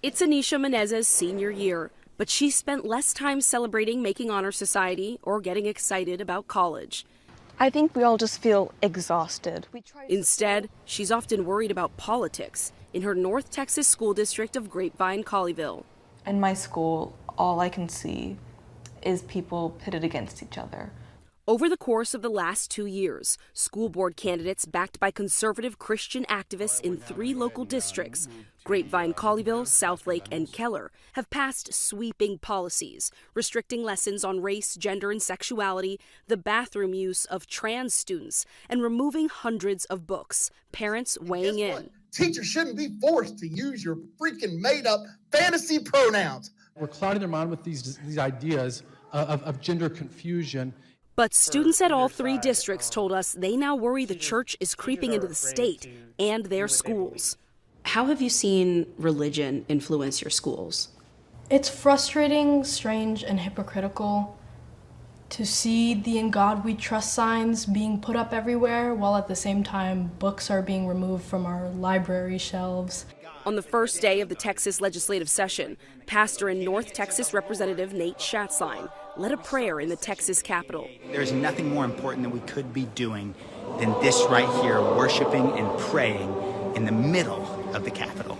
It's Anisha Menez's senior year, but she spent less time celebrating making honor society or getting excited about college. I think we all just feel exhausted. Instead, she's often worried about politics in her North Texas school district of Grapevine, Colleyville. In my school, all I can see is people pitted against each other. Over the course of the last 2 years, school board candidates backed by conservative Christian activists in 3 local districts, Grapevine, Colleyville, Southlake, and Keller, have passed sweeping policies restricting lessons on race, gender, and sexuality, the bathroom use of trans students, and removing hundreds of books, parents weighing in. Teachers shouldn't be forced to use your freaking made-up fantasy pronouns. We're clouding their mind with these ideas of gender confusion. But students at all 3 districts told us they now worry the church is creeping into the state and their schools. How have you seen religion influence your schools? It's frustrating, strange, and hypocritical to see the "In God We Trust" signs being put up everywhere, while at the same time books are being removed from our library shelves. On the first day of the Texas legislative session, pastor and North Texas Representative Nate Schatzline led a prayer in the Texas Capitol. There's nothing more important that we could be doing than this right here, worshiping and praying in the middle of the Capitol.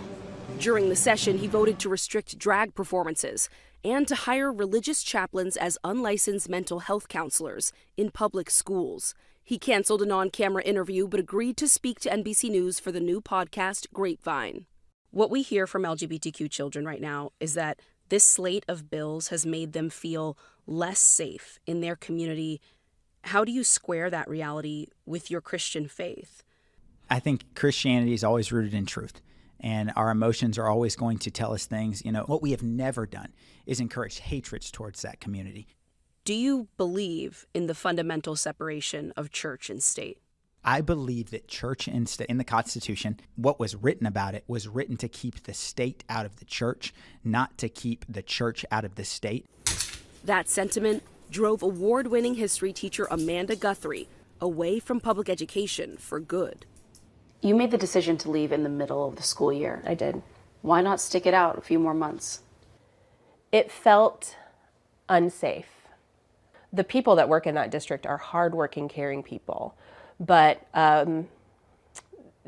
During the session, he voted to restrict drag performances and to hire religious chaplains as unlicensed mental health counselors in public schools. He canceled an on-camera interview but agreed to speak to NBC News for the new podcast, Grapevine. What we hear from LGBTQ children right now is that this slate of bills has made them feel less safe in their community. How do you square that reality with your Christian faith? I think Christianity is always rooted in truth, and our emotions are always going to tell us things. You know, what we have never done is encourage hatred towards that community. Do you believe in the fundamental separation of church and state? I believe that church and state, in the Constitution, what was written about it was written to keep the state out of the church, not to keep the church out of the state. That sentiment drove award-winning history teacher Amanda Guthrie away from public education for good. You made the decision to leave in the middle of the school year. I did. Why not stick it out a few more months? It felt unsafe. The people that work in that district are hardworking, caring people. But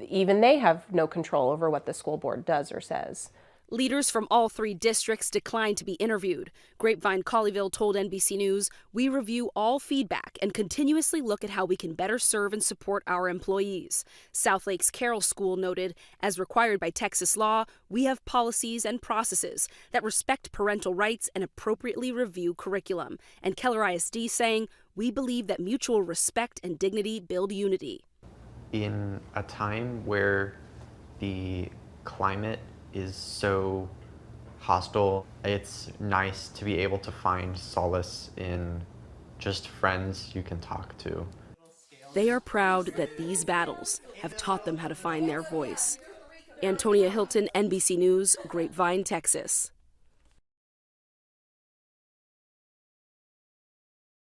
even they have no control over what the school board does or says. Leaders from all 3 districts declined to be interviewed. Grapevine Colleyville told NBC News, "We review all feedback and continuously look at how we can better serve and support our employees." Southlake's Carroll School noted, "As required by Texas law, we have policies and processes that respect parental rights and appropriately review curriculum." And Keller ISD saying, "We believe that mutual respect and dignity build unity." In a time where the climate is so hostile, it's nice to be able to find solace in just friends you can talk to. They are proud that these battles have taught them how to find their voice. Antonia Hilton, NBC News, Grapevine, Texas.